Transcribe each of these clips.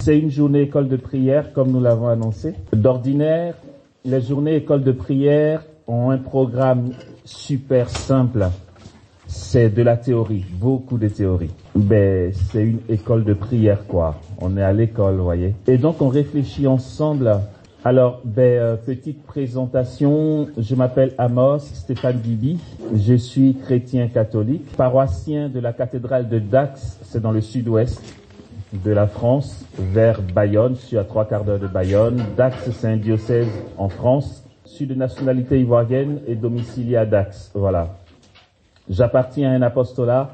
C'est une journée école de prière, comme nous l'avons annoncé. D'ordinaire, les journées école de prière ont un programme super simple. C'est de la théorie, beaucoup de théorie. C'est une école de prière, quoi. On est à l'école, vous voyez. Et donc, on réfléchit ensemble. Alors, petite présentation. Je m'appelle Amos Stéphane Bibi. Je suis chrétien catholique, paroissien de la cathédrale de Dax. C'est dans le sud-ouest de la France, vers Bayonne. Je suis à 3/4 d'heure de Bayonne. Dax, c'est un diocèse en France. Je suis de nationalité ivoirienne et domicilié à Dax. Voilà. J'appartiens à un apostolat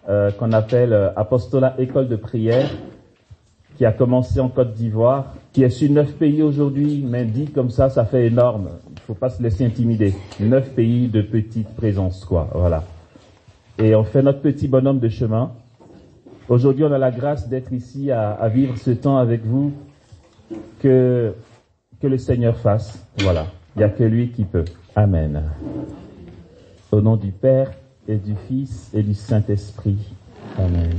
qu'on appelle apostolat école de prière, qui a commencé en Côte d'Ivoire, qui est sur 9 pays aujourd'hui, mais dit comme ça fait énorme. Il faut pas se laisser intimider. 9 pays de petite présence, quoi. Voilà. Et on fait notre petit bonhomme de chemin. Aujourd'hui, on a la grâce d'être ici à vivre ce temps avec vous que le Seigneur fasse. Voilà. Il n'y a que lui qui peut. Amen. Au nom du Père et du Fils et du Saint-Esprit. Amen.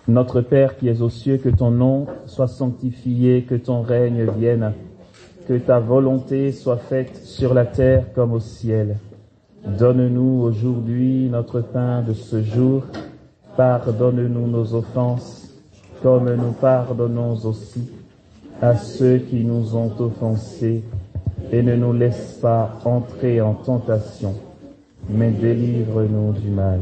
Notre Père qui es aux cieux, que ton nom soit sanctifié, que ton règne vienne, que ta volonté soit faite sur la terre comme au ciel. Donne-nous aujourd'hui notre pain de ce jour. Pardonne-nous nos offenses, comme nous pardonnons aussi à ceux qui nous ont offensés, et ne nous laisse pas entrer en tentation, mais délivre-nous du mal.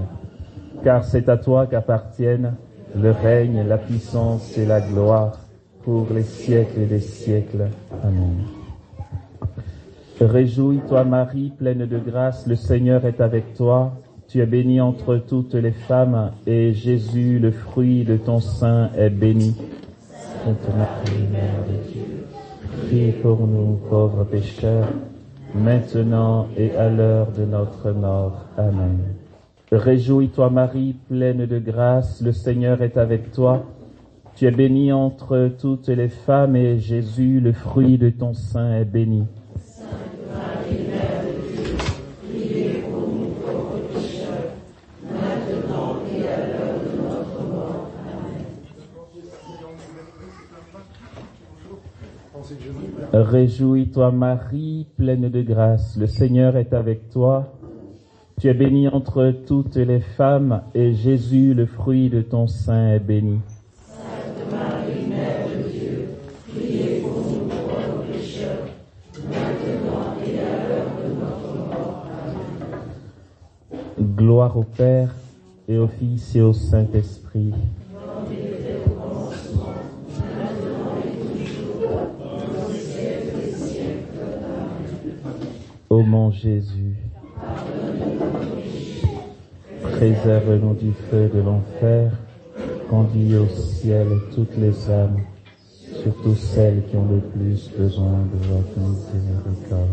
Car c'est à toi qu'appartiennent le règne, la puissance et la gloire pour les siècles des siècles. Amen. Réjouis-toi Marie, pleine de grâce, le Seigneur est avec toi. Tu es bénie entre toutes les femmes, et Jésus, le fruit de ton sein, est béni. Sainte Marie, Mère de Dieu, prie pour nous pauvres pécheurs, maintenant et à l'heure de notre mort. Amen. Réjouis-toi Marie, pleine de grâce, le Seigneur est avec toi. Tu es bénie entre toutes les femmes, et Jésus, le fruit de ton sein, est béni. Sainte Marie, Mère de Dieu, priez pour nous pauvres pécheurs, maintenant et à l'heure de notre mort. Amen. Réjouis-toi Marie, pleine de grâce, le Seigneur est avec toi. Tu es bénie entre toutes les femmes, et Jésus, le fruit de ton sein, est béni. Sainte Marie, Mère de Dieu, priez pour nous pauvres pécheurs, maintenant et à l'heure de notre mort. Amen. Gloire au Père, et au Fils, et au Saint-Esprit. Comme il était au commencement, maintenant et toujours, dans les siècles des siècles. Amen. Ô mon Jésus, préserve-nous du feu de l'enfer, conduis au ciel toutes les âmes, surtout celles qui ont le plus besoin de votre miséricorde.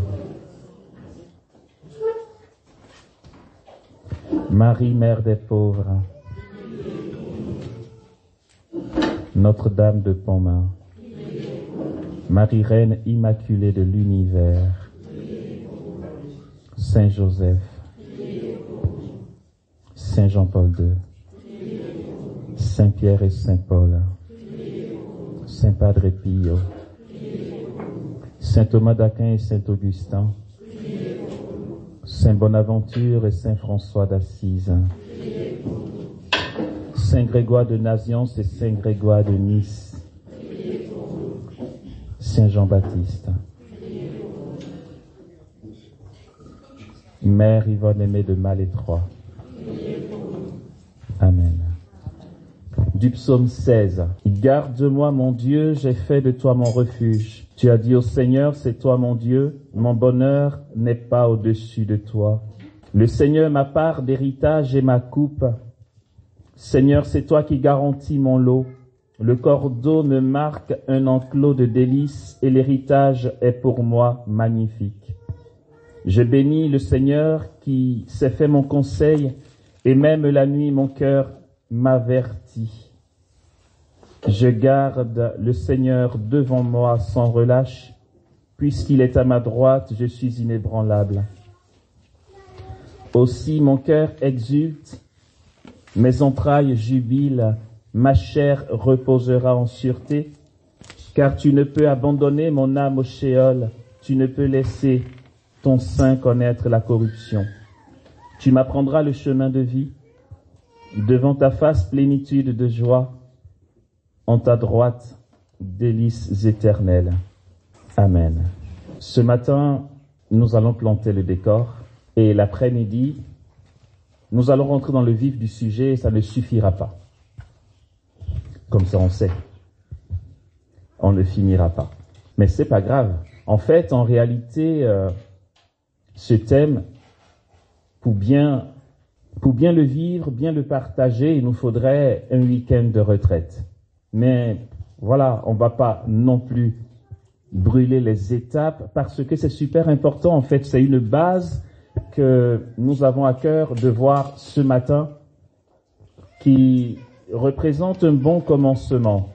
Marie, Mère des pauvres, Notre-Dame de Pontmain, Marie, Reine immaculée de l'univers, Saint Joseph, Saint Jean-Paul II, Saint Pierre et Saint Paul, Saint Padre Pio, Saint Thomas d'Aquin et Saint Augustin, Saint Bonaventure et Saint François d'Assise, Saint Grégoire de Nazianze et Saint Grégoire de Nice, Saint Jean-Baptiste, Mère Yvonne aimée de Malétroit. Amen. Du psaume 16. Garde-moi mon Dieu, j'ai fait de toi mon refuge. Tu as dit au Seigneur, c'est toi mon Dieu, mon bonheur n'est pas au-dessus de toi. Le Seigneur ma part d'héritage et ma coupe. Seigneur, c'est toi qui garantis mon lot. Le cordeau me marque un enclos de délices et l'héritage est pour moi magnifique. Je bénis le Seigneur qui s'est fait mon conseil, et même la nuit mon cœur m'avertit. Je garde le Seigneur devant moi sans relâche, puisqu'il est à ma droite, je suis inébranlable. Aussi mon cœur exulte, mes entrailles jubilent, ma chair reposera en sûreté, car tu ne peux abandonner mon âme au Sheol, tu ne peux laisser ton sein connaître la corruption. Tu m'apprendras le chemin de vie, devant ta face plénitude de joie, en ta droite délices éternelles. Amen. Ce matin, nous allons planter le décor et l'après-midi, nous allons rentrer dans le vif du sujet et ça ne suffira pas. Comme ça, on sait. On ne finira pas. Mais c'est pas grave. En fait, en réalité, ce thème, pour bien le vivre, bien le partager, il nous faudrait un week-end de retraite. Mais voilà, on va pas non plus brûler les étapes parce que c'est super important. En fait, c'est une base que nous avons à cœur de voir ce matin qui représente un bon commencement.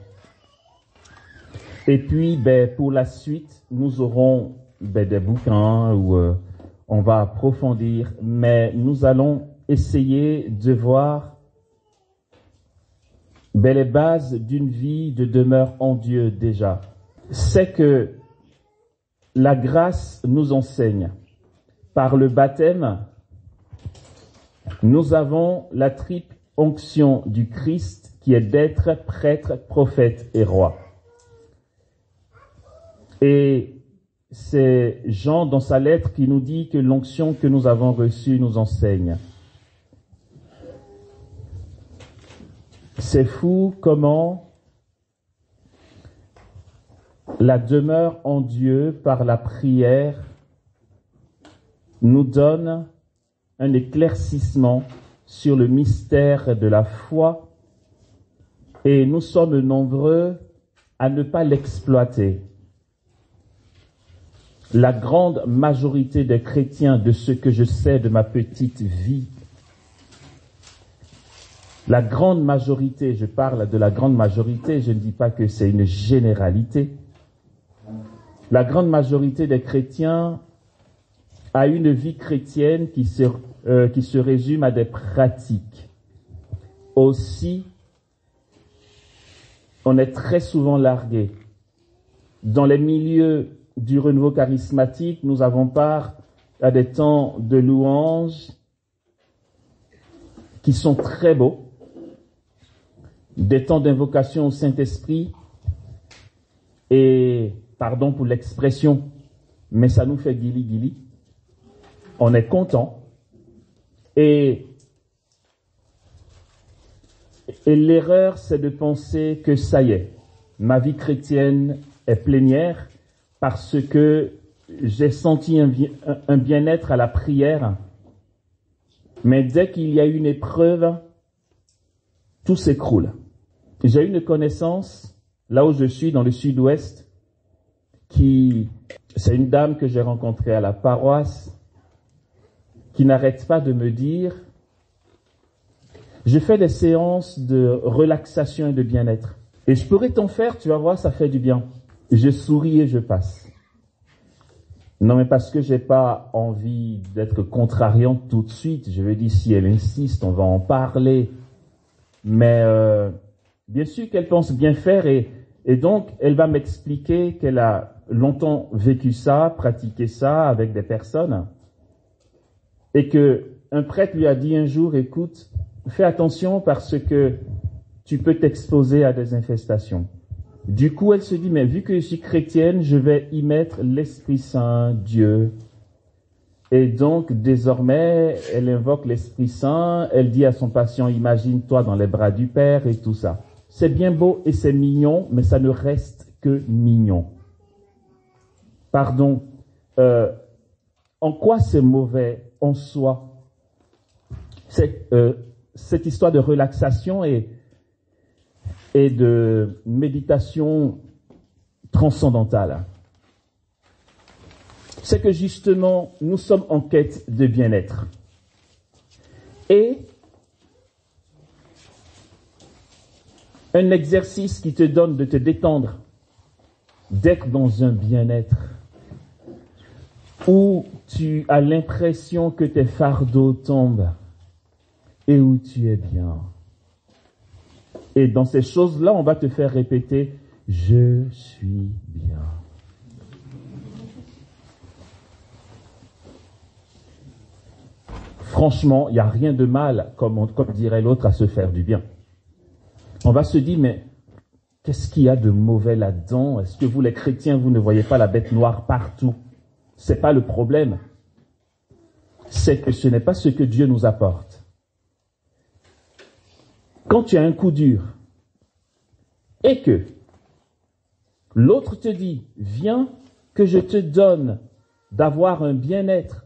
Et puis, pour la suite, nous aurons des bouquins où on va approfondir, mais nous allons essayer de voir les bases d'une vie de demeure en Dieu déjà. C'est que la grâce nous enseigne. Par le baptême, nous avons la triple onction du Christ qui est d'être prêtre, prophète et roi. Et c'est Jean dans sa lettre qui nous dit que l'onction que nous avons reçue nous enseigne. C'est fou comment la demeure en Dieu par la prière nous donne un éclaircissement sur le mystère de la foi et nous sommes nombreux à ne pas l'exploiter. La grande majorité des chrétiens, de ce que je sais de ma petite vie, la grande majorité, je parle de la grande majorité, je ne dis pas que c'est une généralité. La grande majorité des chrétiens a une vie chrétienne qui se résume à des pratiques. Aussi, on est très souvent largué. Dans les milieux du renouveau charismatique, nous avons part à des temps de louange qui sont très beaux, des temps d'invocation au Saint-Esprit, et, pardon pour l'expression, mais ça nous fait guili-guili. On est content. Et l'erreur, c'est de penser que ça y est, ma vie chrétienne est plénière parce que j'ai senti un bien-être à la prière. Mais dès qu'il y a une épreuve, tout s'écroule. J'ai une connaissance, là où je suis, dans le sud-ouest, c'est une dame que j'ai rencontrée à la paroisse, qui n'arrête pas de me dire, je fais des séances de relaxation et de bien-être. Et je pourrais t'en faire, tu vas voir, ça fait du bien. Je souris et je passe. Non, mais parce que j'ai pas envie d'être contrariante tout de suite. Je veux dire, si elle insiste, on va en parler. Mais bien sûr qu'elle pense bien faire et donc elle va m'expliquer qu'elle a longtemps vécu ça, pratiqué ça avec des personnes. Et que un prêtre lui a dit un jour, écoute, fais attention parce que tu peux t'exposer à des infestations. Du coup, elle se dit, mais vu que je suis chrétienne, je vais y mettre l'Esprit Saint, Dieu. Et donc, désormais, elle invoque l'Esprit Saint, elle dit à son patient, imagine-toi dans les bras du Père et tout ça. C'est bien beau et c'est mignon, mais ça ne reste que mignon. Pardon. En quoi c'est mauvais en soi? Cette histoire de relaxation et de méditation transcendantale. C'est que justement, nous sommes en quête de bien-être. Et un exercice qui te donne de te détendre, d'être dans un bien-être, où tu as l'impression que tes fardeaux tombent et où tu es bien. Et dans ces choses-là, on va te faire répéter, je suis bien. Franchement, il n'y a rien de mal, comme dirait l'autre, à se faire du bien. On va se dire, mais qu'est-ce qu'il y a de mauvais là-dedans? Est-ce que vous, les chrétiens, vous ne voyez pas la bête noire partout? C'est pas le problème. C'est que ce n'est pas ce que Dieu nous apporte. Quand tu as un coup dur et que l'autre te dit, viens que je te donne d'avoir un bien-être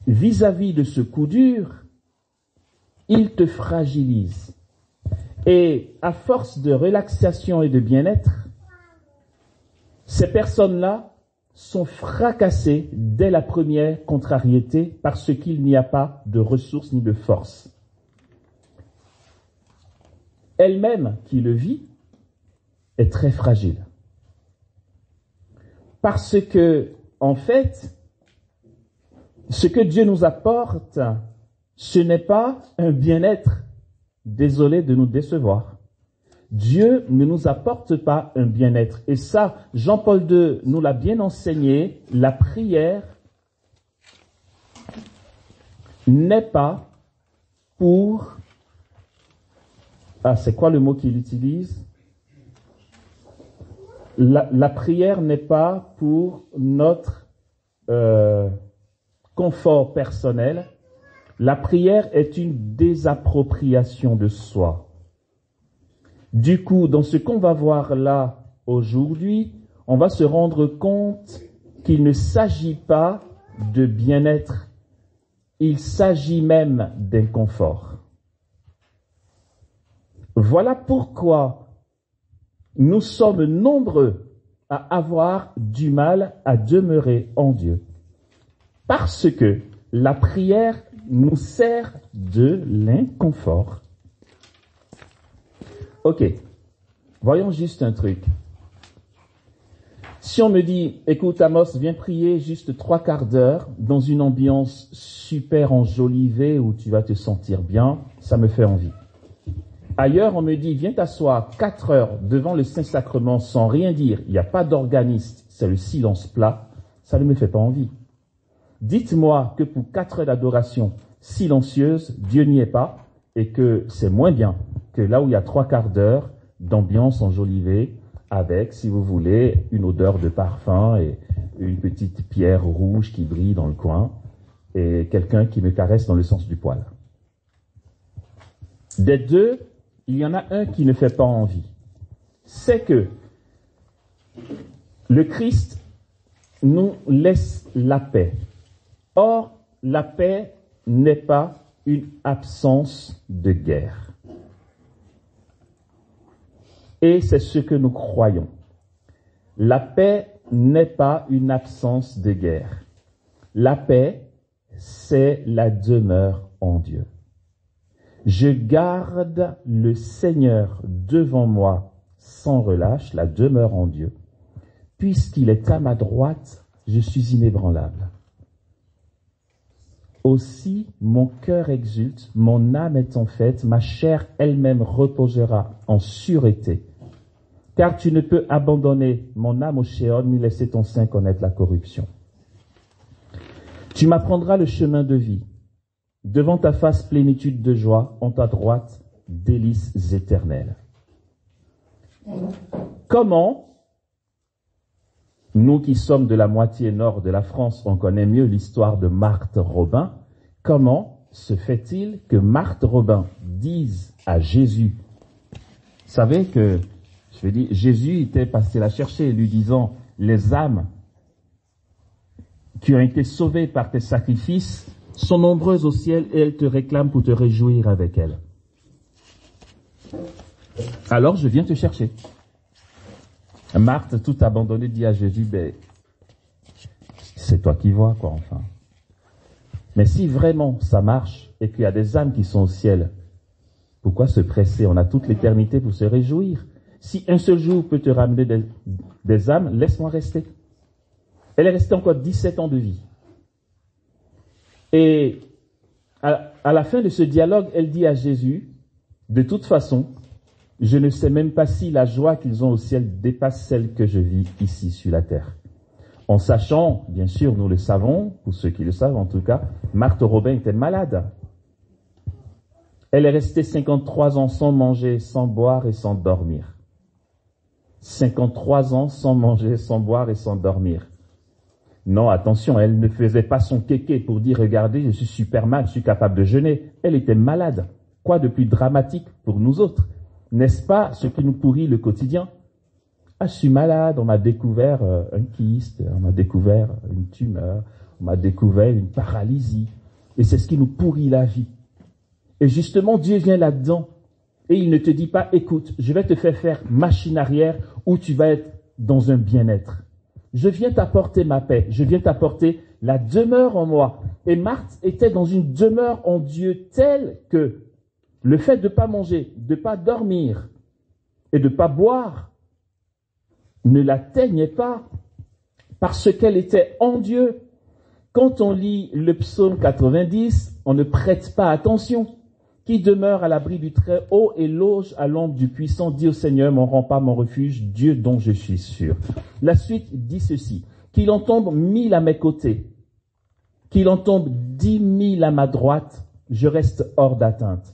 vis-à-vis de ce coup dur, il te fragilise. Et à force de relaxation et de bien-être, ces personnes-là sont fracassées dès la première contrariété parce qu'il n'y a pas de ressources ni de force. Elle-même qui le vit est très fragile. Parce que, en fait, ce que Dieu nous apporte, ce n'est pas un bien-être. Désolé de nous décevoir. Dieu ne nous apporte pas un bien-être. Et ça, Jean-Paul II nous l'a bien enseigné, la prière n'est pas pour... Ah, c'est quoi le mot qu'il utilise? La prière n'est pas pour notre confort personnel. La prière est une désappropriation de soi. Du coup, dans ce qu'on va voir là aujourd'hui, on va se rendre compte qu'il ne s'agit pas de bien-être, il s'agit même d'inconfort. Voilà pourquoi nous sommes nombreux à avoir du mal à demeurer en Dieu. Parce que la prière nous sert de l'inconfort. Ok, voyons juste un truc. Si on me dit, écoute Amos, viens prier juste 3/4 d'heure dans une ambiance super enjolivée où tu vas te sentir bien, ça me fait envie. Ailleurs, on me dit, viens t'asseoir 4 heures devant le Saint-Sacrement sans rien dire, il n'y a pas d'organiste, c'est le silence plat, ça ne me fait pas envie. Dites-moi que pour 4 heures d'adoration silencieuse, Dieu n'y est pas et que c'est moins bien que là où il y a 3/4 d'heure d'ambiance enjolivée avec, si vous voulez, une odeur de parfum et une petite pierre rouge qui brille dans le coin et quelqu'un qui me caresse dans le sens du poil. Des deux, il y en a un qui ne fait pas envie. C'est que le Christ nous laisse la paix. Or, la paix n'est pas une absence de guerre. Et c'est ce que nous croyons. La paix n'est pas une absence de guerre. La paix, c'est la demeure en Dieu. Je garde le Seigneur devant moi sans relâche, la demeure en Dieu. Puisqu'il est à ma droite, je suis inébranlable. Aussi, mon cœur exulte, mon âme est en fête, ma chair elle-même reposera en sûreté. Car tu ne peux abandonner mon âme au Sheol, ni laisser ton sein connaître la corruption. Tu m'apprendras le chemin de vie. Devant ta face, plénitude de joie, en ta droite, délices éternelles. Comment, nous qui sommes de la moitié nord de la France, on connaît mieux l'histoire de Marthe Robin, comment se fait-il que Marthe Robin dise à Jésus, vous savez que, je veux dire, Jésus était passé la chercher, lui disant, les âmes qui ont été sauvées par tes sacrifices sont nombreuses au ciel et elles te réclament pour te réjouir avec elles. Alors je viens te chercher. Marthe, tout abandonnée, dit à Jésus, ben, c'est toi qui vois, quoi, enfin. Mais si vraiment ça marche et qu'il y a des âmes qui sont au ciel, pourquoi se presser? On a toute l'éternité pour se réjouir. Si un seul jour peut te ramener des âmes, laisse-moi rester. Elle est restée encore 17 ans de vie. Et à la fin de ce dialogue, elle dit à Jésus, de toute façon, Je ne sais même pas si la joie qu'ils ont au ciel dépasse celle que je vis ici sur la terre. En sachant, bien sûr, nous le savons, pour ceux qui le savent en tout cas, Marthe Robin était malade. Elle est restée 53 ans sans manger, sans boire et sans dormir. 53 ans sans manger, sans boire et sans dormir. Non, attention, elle ne faisait pas son kéké pour dire « Regardez, je suis Superman, je suis capable de jeûner ». Elle était malade. Quoi de plus dramatique pour nous autres? N'est-ce pas ce qui nous pourrit le quotidien? Ah, je suis malade, on m'a découvert un kyste, on m'a découvert une tumeur, on m'a découvert une paralysie. Et c'est ce qui nous pourrit la vie. Et justement, Dieu vient là-dedans. Et il ne te dit pas, écoute, je vais te faire machine arrière où tu vas être dans un bien-être. Je viens t'apporter ma paix, je viens t'apporter la demeure en moi. Et Marthe était dans une demeure en Dieu telle que le fait de ne pas manger, de ne pas dormir et de ne pas boire ne l'atteignait pas parce qu'elle était en Dieu. Quand on lit le psaume 90, on ne prête pas attention. Qui demeure à l'abri du Très-Haut et loge à l'ombre du Puissant, dit au Seigneur, mon rempart, mon refuge, Dieu dont je suis sûr. La suite dit ceci, qu'il en tombe 1000 à mes côtés, qu'il en tombe 10 000 à ma droite, je reste hors d'atteinte.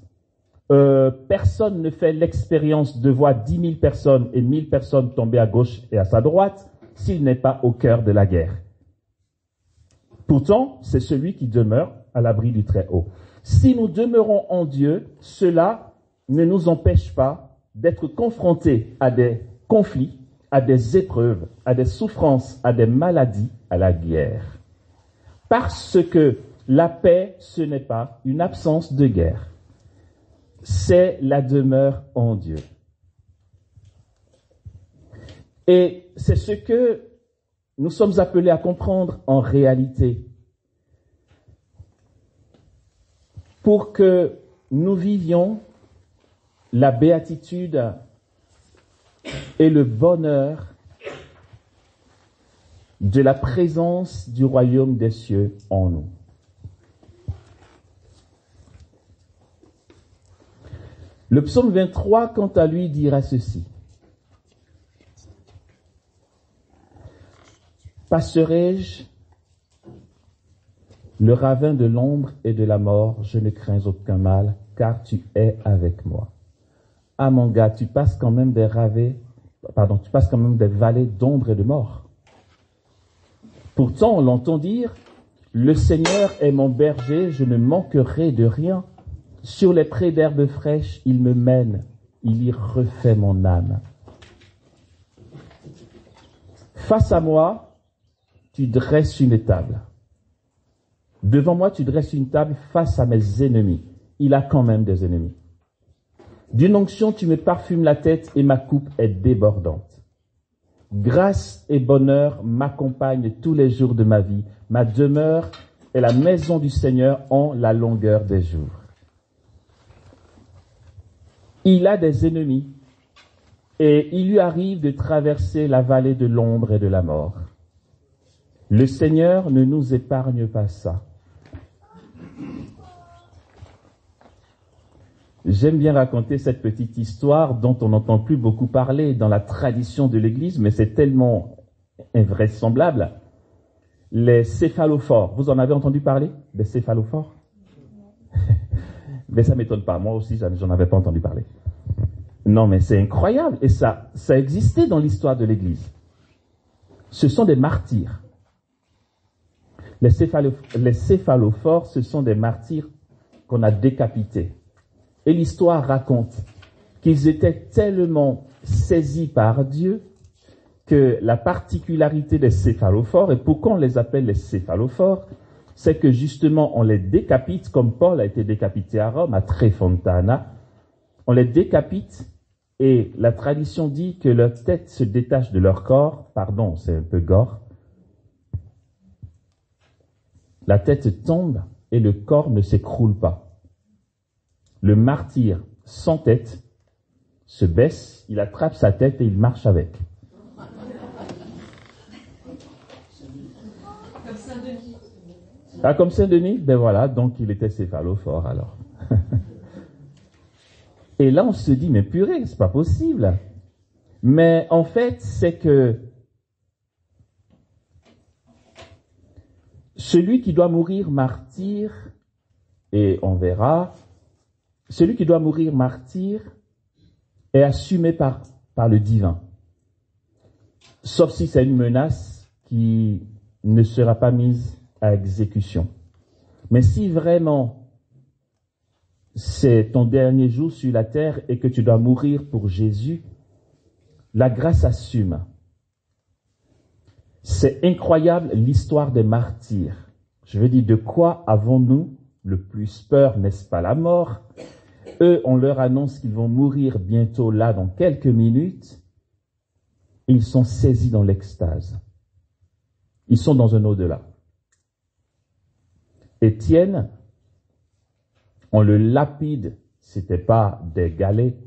Personne ne fait l'expérience de voir 10 000 personnes et 1000 personnes tomber à gauche et à sa droite s'il n'est pas au cœur de la guerre. Pourtant, c'est celui qui demeure à l'abri du Très-Haut. Si nous demeurons en Dieu, cela ne nous empêche pas d'être confrontés à des conflits, à des épreuves, à des souffrances, à des maladies, à la guerre. Parce que la paix, ce n'est pas une absence de guerre. C'est la demeure en Dieu. Et c'est ce que nous sommes appelés à comprendre en réalité. Pour que nous vivions la béatitude et le bonheur de la présence du royaume des cieux en nous. Le psaume 23, quant à lui, dira ceci. Passerai-je le ravin de l'ombre et de la mort, je ne crains aucun mal, car tu es avec moi. Ah mon gars, tu passes quand même des vallées d'ombre et de mort. Pourtant, on l'entend dire, le Seigneur est mon berger, je ne manquerai de rien. Sur les prés d'herbes fraîches, il me mène, il y refait mon âme. Face à moi, tu dresses une table. Devant moi, tu dresses une table face à mes ennemis. Il a quand même des ennemis. D'une onction, tu me parfumes la tête et ma coupe est débordante. Grâce et bonheur m'accompagnent tous les jours de ma vie. Ma demeure est la maison du Seigneur en la longueur des jours. Il a des ennemis et il lui arrive de traverser la vallée de l'ombre et de la mort. Le Seigneur ne nous épargne pas ça. J'aime bien raconter cette petite histoire dont on n'entend plus beaucoup parler dans la tradition de l'Église, mais c'est tellement invraisemblable. Les céphalophores. Vous en avez entendu parler, des céphalophores? Mais ça ne m'étonne pas. Moi aussi, j'en avais pas entendu parler. Non, mais c'est incroyable. Et ça existait dans l'histoire de l'Église. Ce sont des martyrs. Les céphalophores, ce sont des martyrs qu'on a décapités. Et l'histoire raconte qu'ils étaient tellement saisis par Dieu que la particularité des céphalophores, et pourquoi on les appelle les céphalophores, c'est que justement on les décapite, comme Paul a été décapité à Rome, à Trefontana. On les décapite et la tradition dit que leur tête se détache de leur corps. Pardon, c'est un peu gore. La tête tombe et le corps ne s'écroule pas. Le martyr sans tête se baisse, il attrape sa tête et il marche avec. Comme Saint-Denis. Ah, comme Saint-Denis? Ben voilà, donc il était céphalophore alors. Et là, on se dit, mais purée, c'est pas possible. Mais en fait, c'est que celui qui doit mourir martyr, et on verra, celui qui doit mourir martyr est assumé par le divin. Sauf si c'est une menace qui ne sera pas mise à exécution. Mais si vraiment c'est ton dernier jour sur la terre et que tu dois mourir pour Jésus, la grâce assume. C'est incroyable l'histoire des martyrs. Je veux dire, de quoi avons-nous le plus peur, n'est-ce pas la mort? Eux, on leur annonce qu'ils vont mourir bientôt là, dans quelques minutes. Et ils sont saisis dans l'extase. Ils sont dans un au-delà. Étienne, on le lapide, c'était pas des galets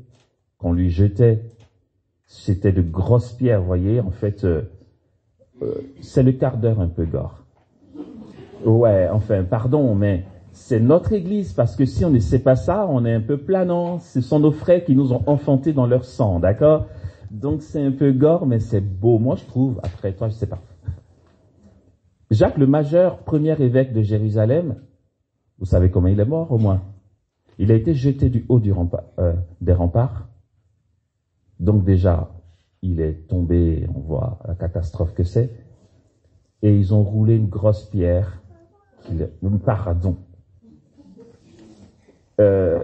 qu'on lui jetait, c'était de grosses pierres, vous voyez, en fait, c'est le quart d'heure un peu gore. Ouais, enfin, pardon, mais c'est notre église, parce que si on ne sait pas ça, on est un peu planant. Ce sont nos frères qui nous ont enfantés dans leur sang, d'accord? Donc c'est un peu gore, mais c'est beau. Moi, je trouve, après toi, je sais pas. Jacques le Majeur, premier évêque de Jérusalem, vous savez comment il est mort, au moins? Il a été jeté du haut des remparts. Donc déjà, il est tombé, on voit la catastrophe que c'est. Et ils ont roulé une grosse pierre. Pardon.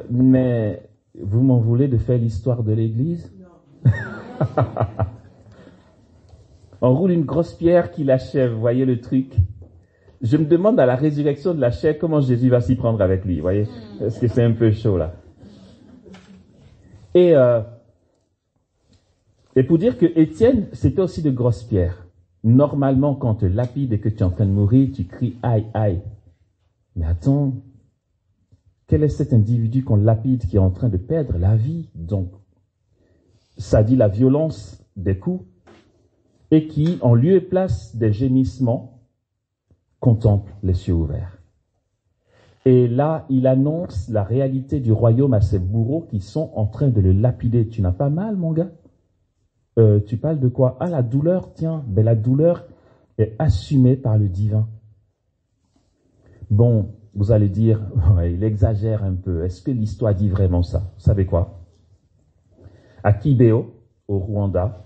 Mais vous m'en voulez de faire l'histoire de l'Église? On roule une grosse pierre qui l'achève, vous voyez le truc? Je me demande à la résurrection de la chair comment Jésus va s'y prendre avec lui, vous voyez? Parce que c'est un peu chaud là. Et pour dire que Étienne, c'était aussi de grosses pierres. Normalement, quand on te lapide et que tu es en train de mourir, tu cries aïe, aïe. Mais attends, quel est cet individu qu'on lapide qui est en train de perdre la vie? Donc, ça dit la violence des coups et qui, en lieu et place des gémissements, contemple les cieux ouverts. Et là, il annonce la réalité du royaume à ses bourreaux qui sont en train de le lapider. Tu n'as pas mal, mon gars? Tu parles de quoi? Ah, la douleur, tiens, ben la douleur est assumée par le divin. Bon, vous allez dire, ouais, il exagère un peu. Est-ce que l'histoire dit vraiment ça? Vous savez quoi? À Kibéo, au Rwanda,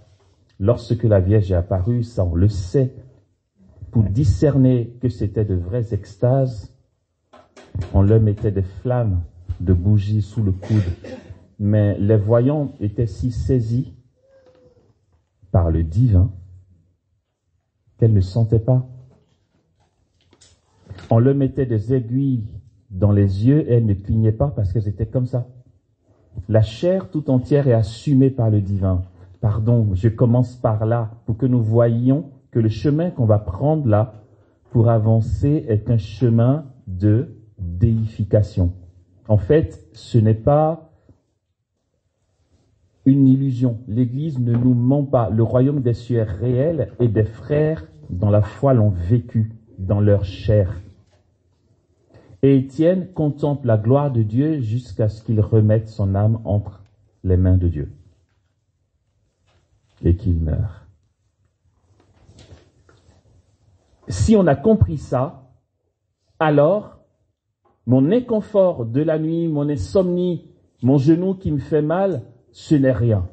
lorsque la Vierge est apparue, ça on le sait, pour discerner que c'était de vraies extases, on leur mettait des flammes de bougies sous le coude. Mais les voyants étaient si saisis par le divin qu'elles ne sentaient pas. On leur mettait des aiguilles dans les yeux et elles ne clignaient pas parce qu'elles étaient comme ça. La chair tout entière est assumée par le divin. Pardon, je commence par là pour que nous voyions que le chemin qu'on va prendre là pour avancer est un chemin de déification. En fait, ce n'est pas une illusion. L'Église ne nous ment pas. Le royaume des cieux est réel et des frères dans la foi l'ont vécu dans leur chair. Et Étienne contemple la gloire de Dieu jusqu'à ce qu'il remette son âme entre les mains de Dieu et qu'il meure. Si on a compris ça, alors mon inconfort de la nuit, mon insomnie, mon genou qui me fait mal, ce n'est rien.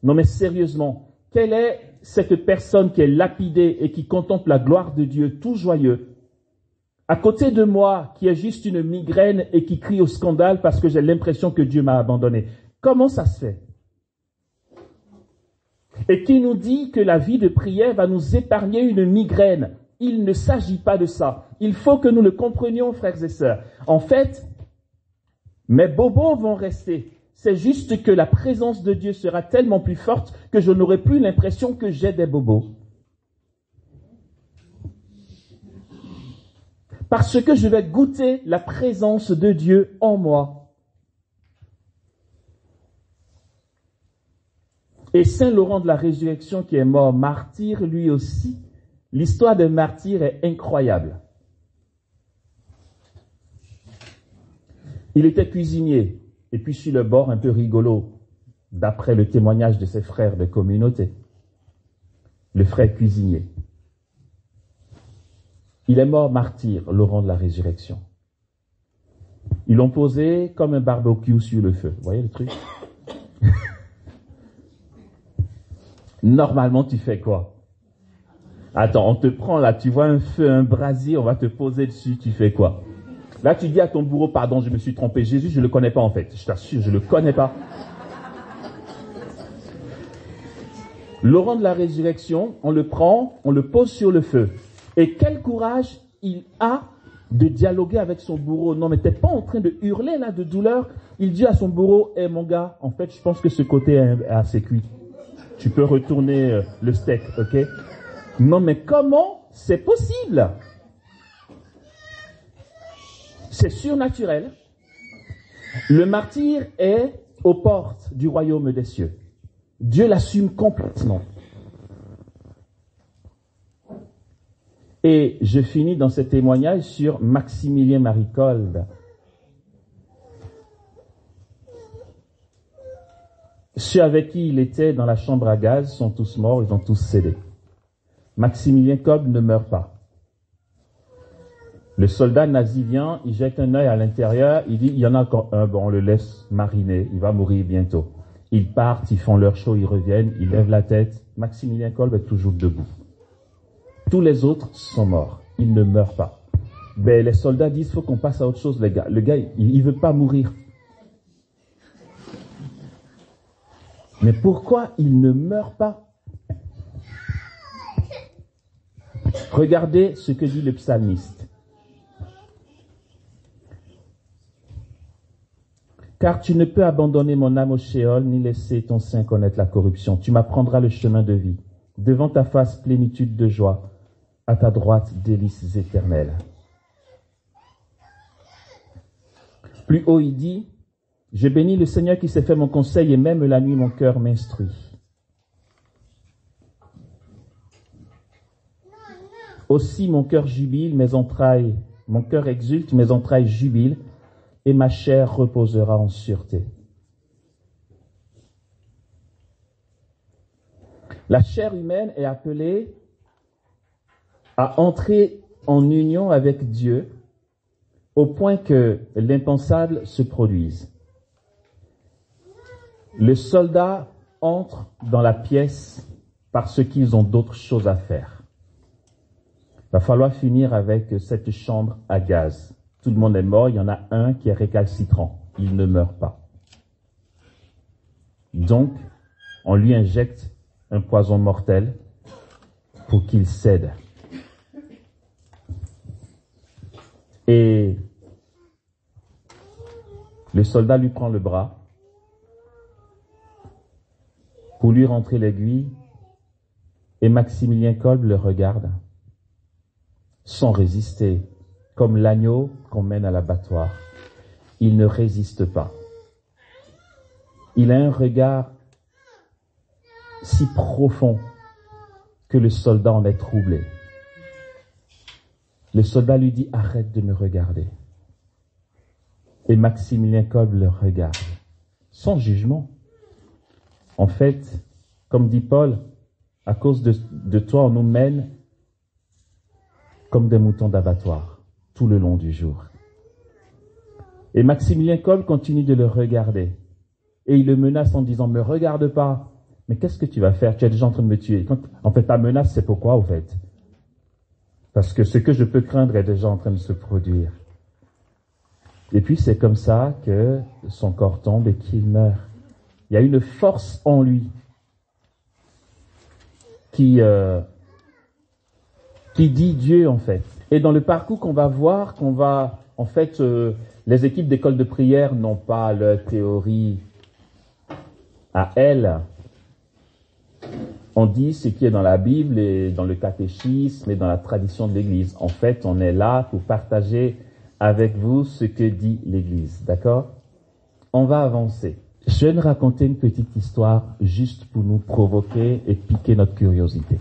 Non mais sérieusement, quelle est cette personne qui est lapidée et qui contemple la gloire de Dieu tout joyeux, à côté de moi qui est juste une migraine et qui crie au scandale parce que j'ai l'impression que Dieu m'a abandonné? Comment ça se fait? Et qui nous dit que la vie de prière va nous épargner une migraine? Il ne s'agit pas de ça. Il faut que nous le comprenions, frères et sœurs. En fait, mes bobos vont rester. C'est juste que la présence de Dieu sera tellement plus forte que je n'aurai plus l'impression que j'ai des bobos. Parce que je vais goûter la présence de Dieu en moi. Et Saint Laurent de la Résurrection, qui est mort martyr, lui aussi, l'histoire des martyrs est incroyable. Il était cuisinier Et puis sur le bord un peu rigolo, d'après le témoignage de ses frères de communauté, le frère cuisinier. Il est mort martyr, Laurent de la Résurrection. Ils l'ont posé comme un barbecue sur le feu. Vous voyez le truc? Normalement, tu fais quoi? Attends, on te prend là, tu vois un feu, un brasier, on va te poser dessus, tu fais quoi? Là, tu dis à ton bourreau, pardon, je me suis trompé. Jésus, je ne le connais pas en fait. Je t'assure, je ne le connais pas. Laurent de la Résurrection, on le prend, on le pose sur le feu. Et quel courage il a de dialoguer avec son bourreau. Non, mais t'es pas en train de hurler là de douleur. Il dit à son bourreau, mon gars, en fait, je pense que ce côté est assez cuit. Tu peux retourner le steak, ok? Non, mais comment c'est possible? C'est surnaturel. Le martyr est aux portes du royaume des cieux. Dieu l'assume complètement. Et je finis dans ce témoignage sur Maximilien Maricolde. Ceux avec qui il était dans la chambre à gaz sont tous morts, ils ont tous cédé. Maximilien Kolbe ne meurt pas. Le soldat nazi vient, il jette un œil à l'intérieur, il dit, il y en a encore un, bon, on le laisse mariner, il va mourir bientôt. Ils partent, ils font leur show, ils reviennent, ils lèvent la tête. Maximilien Kolbe est toujours debout. Tous les autres sont morts, ils ne meurent pas. Ben, les soldats disent, faut qu'on passe à autre chose, les gars. Le gars, il veut pas mourir. Mais pourquoi il ne meurt pas? Regardez ce que dit le psalmiste. Car tu ne peux abandonner mon âme au shéol, ni laisser ton sein connaître la corruption. Tu m'apprendras le chemin de vie. Devant ta face, plénitude de joie. À ta droite, délices éternelles. Plus haut, il dit, je bénis le Seigneur qui s'est fait mon conseil et même la nuit, mon cœur m'instruit. Aussi, mon cœur jubile, mes entrailles, mon cœur exulte, mes entrailles jubilent, et ma chair reposera en sûreté. La chair humaine est appelée à entrer en union avec Dieu au point que l'impensable se produise. Les soldats entrent dans la pièce parce qu'ils ont d'autres choses à faire. Il va falloir finir avec cette chambre à gaz. Tout le monde est mort, il y en a un qui est récalcitrant. Il ne meurt pas. Donc, on lui injecte un poison mortel pour qu'il cède. Et le soldat lui prend le bras pour lui rentrer l'aiguille et Maximilien Kolbe le regarde sans résister, comme l'agneau qu'on mène à l'abattoir. Il ne résiste pas. Il a un regard si profond que le soldat en est troublé. Le soldat lui dit, arrête de me regarder. Et Maximilien Kolbe le regarde, sans jugement. En fait, comme dit Paul, à cause de toi, on nous mène comme des moutons d'abattoir, tout le long du jour. Et Maximilien Kolbe continue de le regarder. Et il le menace en disant, me regarde pas. Mais qu'est-ce que tu vas faire? Tu es déjà en train de me tuer. En fait, ta menace, c'est pourquoi, au fait? Parce que ce que je peux craindre est déjà en train de se produire. Et puis, c'est comme ça que son corps tombe et qu'il meurt. Il y a une force en lui qui dit Dieu, en fait. Et dans le parcours qu'on va voir, en fait, les équipes d'école de prière n'ont pas leur théorie à elles. On dit ce qui est dans la Bible et dans le catéchisme et dans la tradition de l'Église. En fait, on est là pour partager avec vous ce que dit l'Église. D'accord? On va avancer. Je vais nous raconter une petite histoire juste pour nous provoquer et piquer notre curiosité.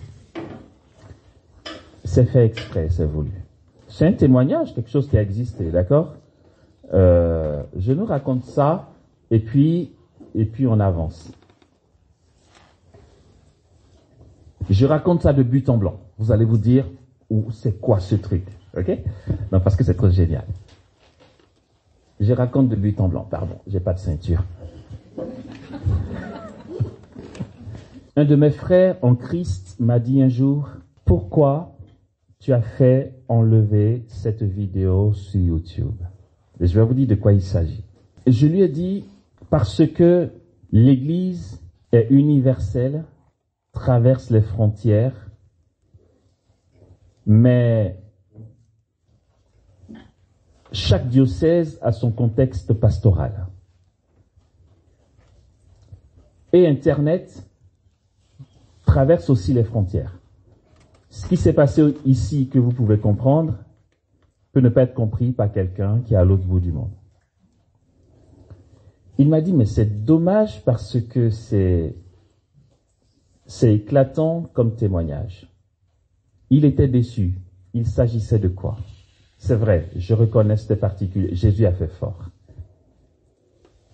C'est fait exprès, c'est voulu. C'est un témoignage, quelque chose qui a existé, d'accord? Je nous raconte ça et puis on avance. Je raconte ça de but en blanc. Vous allez vous dire, c'est quoi ce truc? Ok? Non, parce que c'est trop génial. Je raconte de but en blanc, pardon, j'ai pas de ceinture. Un de mes frères en Christ m'a dit un jour, pourquoi tu as fait enlever cette vidéo sur YouTube? Et je vais vous dire de quoi il s'agit. Et je lui ai dit, parce que l'Église est universelle, traverse les frontières, mais chaque diocèse a son contexte pastoral. Et Internet traverse aussi les frontières. Ce qui s'est passé ici, que vous pouvez comprendre, peut ne pas être compris par quelqu'un qui est à l'autre bout du monde. Il m'a dit, mais c'est dommage parce que c'est éclatant comme témoignage. Il était déçu. Il s'agissait de quoi? C'est vrai, je reconnais cette particulier. Jésus a fait fort.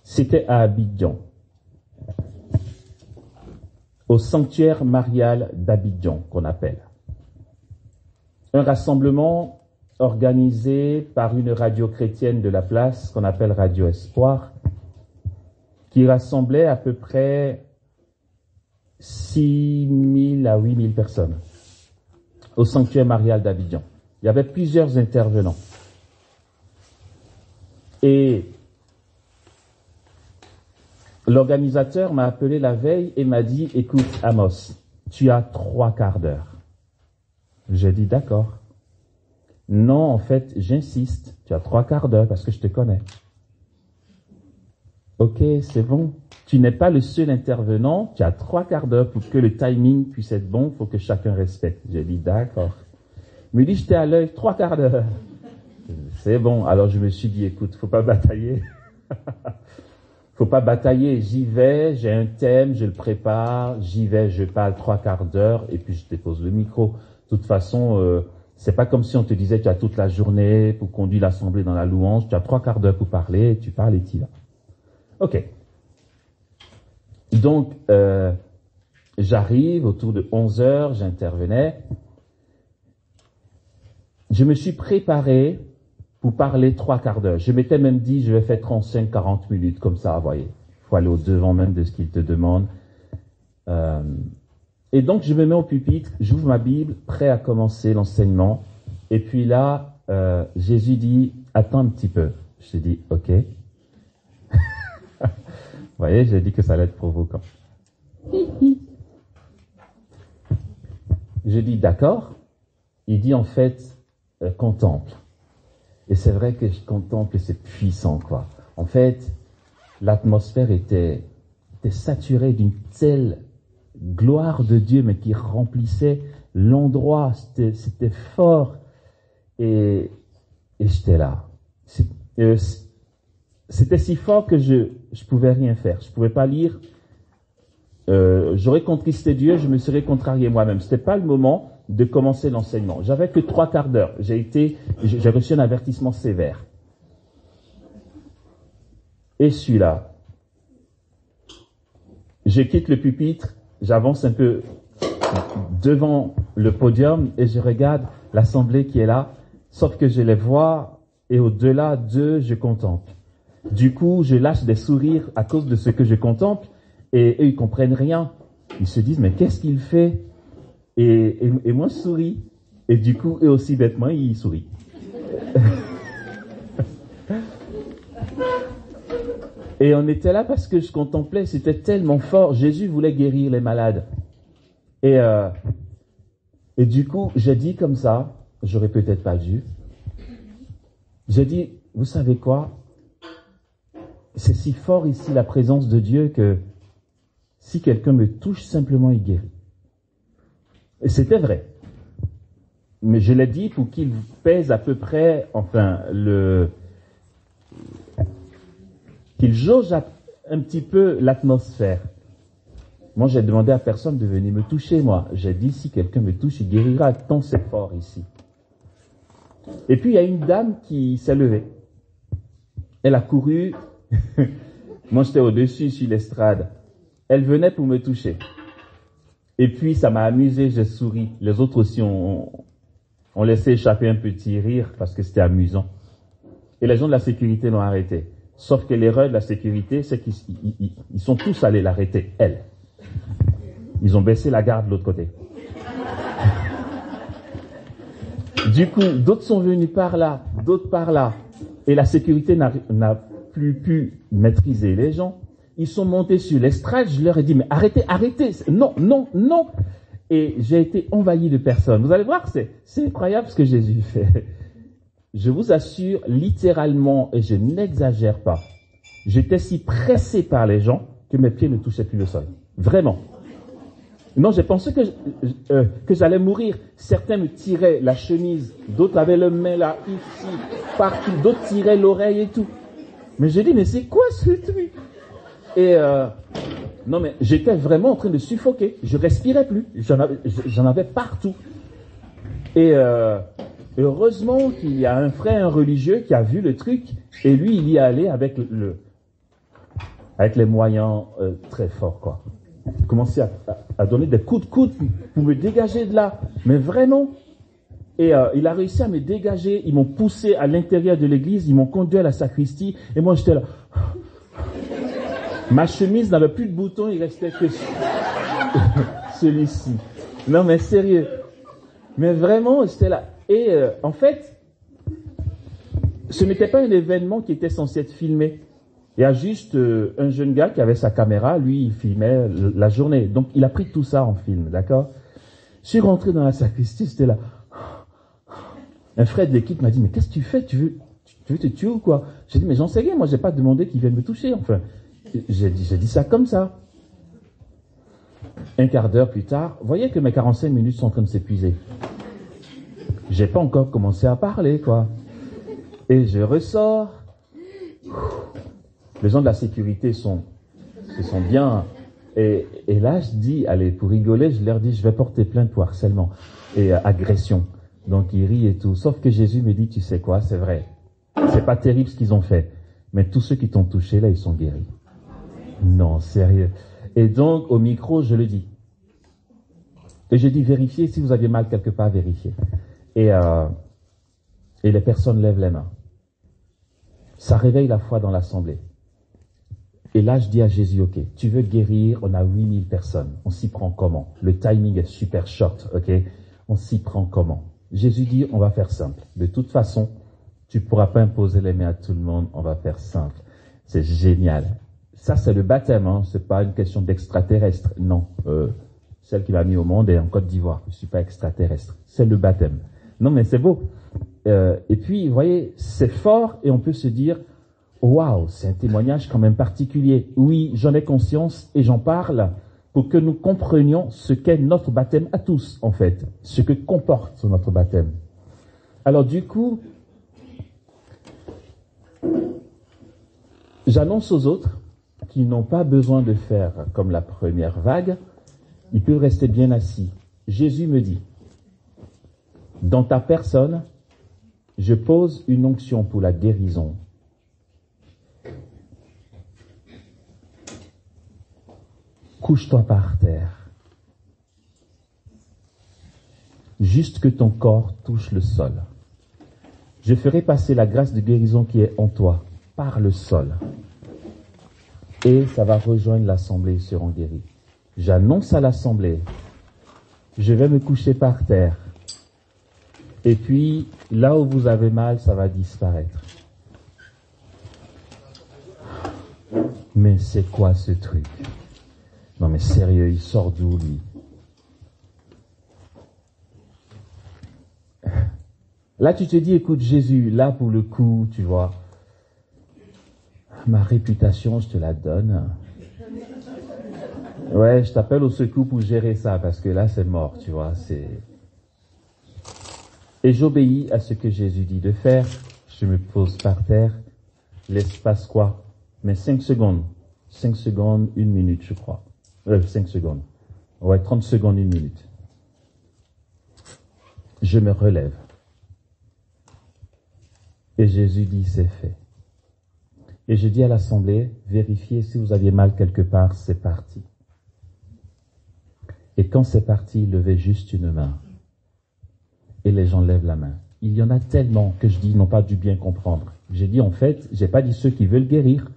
C'était à Abidjan, au sanctuaire marial d'Abidjan, qu'on appelle. Un rassemblement organisé par une radio chrétienne de la place, qu'on appelle Radio Espoir, qui rassemblait à peu près 6 000 à 8 000 personnes au sanctuaire marial d'Abidjan. Il y avait plusieurs intervenants. Et l'organisateur m'a appelé la veille et m'a dit, écoute Amos, tu as 3 quarts d'heure. J'ai dit, d'accord. Non, en fait, j'insiste, tu as 3 quarts d'heure parce que je te connais. Ok, c'est bon. Tu n'es pas le seul intervenant, tu as 3 quarts d'heure pour que le timing puisse être bon, il faut que chacun respecte. J'ai dit, d'accord. Il me dit, j'étais à l'œil, 3 quarts d'heure. C'est bon. Alors je me suis dit, écoute, faut pas batailler. Faut pas batailler, j'y vais, j'ai un thème, je le prépare, j'y vais, je parle 3 quarts d'heure et puis je dépose le micro. De toute façon, c'est pas comme si on te disait, tu as toute la journée pour conduire l'assemblée dans la louange, tu as 3 quarts d'heure pour parler, tu parles et tu y vas. Ok. Donc, j'arrive autour de 11 heures, j'intervenais. Je me suis préparé pour parler 3 quarts d'heure. Je m'étais même dit, je vais faire 35-40 minutes, comme ça, vous voyez. Il faut aller au devant même de ce qu'il te demande. Et donc, je me mets au pupitre, j'ouvre ma Bible, prêt à commencer l'enseignement. Et puis là, Jésus dit, attends un petit peu. Je dis, ok. Vous voyez, j'ai dit que ça allait être provoquant. Je dis, d'accord. Il dit, en fait, contemple. Et c'est vrai que je contemple et c'est puissant, quoi. En fait, l'atmosphère était saturée d'une telle gloire de Dieu, mais qui remplissait l'endroit. C'était fort. Et j'étais là. C'était si fort que je pouvais rien faire. Je pouvais pas lire. J'aurais contristé Dieu, je me serais contrarié moi-même. C'était pas le moment de commencer l'enseignement. J'avais que 3 quarts d'heure. J'ai reçu un avertissement sévère. Et celui-là, je quitte le pupitre, j'avance un peu devant le podium et je regarde l'assemblée qui est là, sauf que je les vois et au-delà d'eux, je contemple. Du coup, je lâche des sourires à cause de ce que je contemple et eux, ils comprennent rien. Ils se disent, mais qu'est-ce qu'il fait? Et moi, je souris. Et du coup, eux aussi, bêtement, ils sourient. Et on était là parce que je contemplais, c'était tellement fort. Jésus voulait guérir les malades. Et du coup, j'ai dit comme ça, j'aurais peut-être pas dû. J'ai dit, vous savez quoi? C'est si fort ici la présence de Dieu que si quelqu'un me touche, simplement il guérit. Et c'était vrai. Mais je l'ai dit pour qu'il pèse à peu près, enfin, qu'il jauge un petit peu l'atmosphère. Moi, j'ai demandé à personne de venir me toucher, moi. J'ai dit, si quelqu'un me touche, il guérira. Tant c'est fort ici. Et puis, il y a une dame qui s'est levée. Elle a couru Moi, j'étais au-dessus sur l'estrade. Elle venait pour me toucher. Et puis, ça m'a amusé, j'ai souri. Les autres aussi ont laissé échapper un petit rire parce que c'était amusant. Et les gens de la sécurité l'ont arrêté. Sauf que l'erreur de la sécurité, c'est qu'ils sont tous allés l'arrêter, elle. Ils ont baissé la garde de l'autre côté. Du coup, d'autres sont venus par là, d'autres par là. Et la sécurité n'a plus pu maîtriser les gens. Ils sont montés sur l'estrade, je leur ai dit, mais arrêtez, arrêtez, non, non, non. Et j'ai été envahi de personnes. Vous allez voir, c'est incroyable ce que Jésus fait. Je vous assure, littéralement, et je n'exagère pas, j'étais si pressé par les gens que mes pieds ne touchaient plus le sol. Vraiment. Non, j'ai pensé que j'allais mourir. Certains me tiraient la chemise, d'autres avaient le main là, ici, partout, d'autres tiraient l'oreille et tout. Mais j'ai dit, mais c'est quoi ce truc? Et non, mais j'étais vraiment en train de suffoquer. Je respirais plus. J'en avais partout. Et heureusement qu'il y a un frère, un religieux, qui a vu le truc, et lui, il y est allé avec les moyens très forts, quoi. Il commençait à donner des coups de coude pour me dégager de là. Mais vraiment. Et il a réussi à me dégager. Ils m'ont poussé à l'intérieur de l'église. Ils m'ont conduit à la sacristie. Et moi, j'étais là. Ma chemise n'avait plus de boutons. Il restait que celui-ci. Non, mais sérieux. Mais vraiment, j'étais là. Et en fait, ce n'était pas un événement qui était censé être filmé. Il y a juste un jeune gars qui avait sa caméra, lui, il filmait la journée. Donc, il a pris tout ça en film, d'accord? Je suis rentré dans la sacristie, j'étais là. Un frère de l'équipe m'a dit, mais qu'est-ce que tu fais? Tu veux te tuer ou quoi? J'ai dit, mais j'en sais rien, moi, j'ai pas demandé qu'il vienne me toucher, enfin. J'ai dit ça comme ça. Un quart d'heure plus tard, vous voyez que mes 45 minutes sont en train de s'épuiser. J'ai pas encore commencé à parler, quoi. Et je ressors. Les gens de la sécurité se sont bien. Et là, je dis, allez, pour rigoler, je leur dis, je vais porter plainte pour harcèlement et agression. Donc, ils rient et tout. Sauf que Jésus me dit, tu sais quoi, c'est vrai. C'est pas terrible ce qu'ils ont fait. Mais tous ceux qui t'ont touché, là, ils sont guéris. Non, sérieux. Et donc, au micro, je le dis. Et je dis, vérifiez, si vous avez mal quelque part, vérifiez. Et les personnes lèvent les mains. Ça réveille la foi dans l'assemblée. Et là, je dis à Jésus, ok, tu veux guérir, on a 8000 personnes. On s'y prend comment? Le timing est super short, ok? On s'y prend comment? Jésus dit, on va faire simple. De toute façon, tu pourras pas imposer les mains à tout le monde, on va faire simple. C'est génial. Ça, c'est le baptême, hein. C'est pas une question d'extraterrestre. Non. Celle qui m'a mis au monde est en Côte d'Ivoire. Je suis pas extraterrestre. C'est le baptême. Non, mais c'est beau. Et puis, vous voyez, c'est fort et on peut se dire, waouh, c'est un témoignage quand même particulier. Oui, j'en ai conscience et j'en parle pour que nous comprenions ce qu'est notre baptême à tous, en fait. Ce que comporte notre baptême. Alors, du coup, j'annonce aux autres qui n'ont pas besoin de faire comme la première vague. Ils peuvent rester bien assis. Jésus me dit, dans ta personne, je pose une onction pour la guérison. Couche-toi par terre. Juste que ton corps touche le sol. Je ferai passer la grâce de guérison qui est en toi par le sol. Et ça va rejoindre l'assemblée, ils seront guéris. J'annonce à l'assemblée, je vais me coucher par terre. Et puis, là où vous avez mal, ça va disparaître. Mais c'est quoi ce truc? Non mais sérieux, il sort d'où lui? Là tu te dis, écoute Jésus, là pour le coup, tu vois, ma réputation, je te la donne. Ouais, je t'appelle au secours pour gérer ça, parce que là c'est mort, tu vois, Et j'obéis à ce que Jésus dit de faire. Je me pose par terre. L'espace quoi? Mais 5 secondes. 5 secondes, 1 minute, je crois. 5 secondes. Ouais, 30 secondes, 1 minute. Je me relève. Et Jésus dit, c'est fait. Et je dis à l'assemblée, vérifiez si vous aviez mal quelque part, c'est parti. Et quand c'est parti, levez juste une main. Et les gens lèvent la main. Il y en a tellement que je dis, n'ont pas dû bien comprendre. J'ai dit, en fait, j'ai pas dit ceux qui veulent guérir.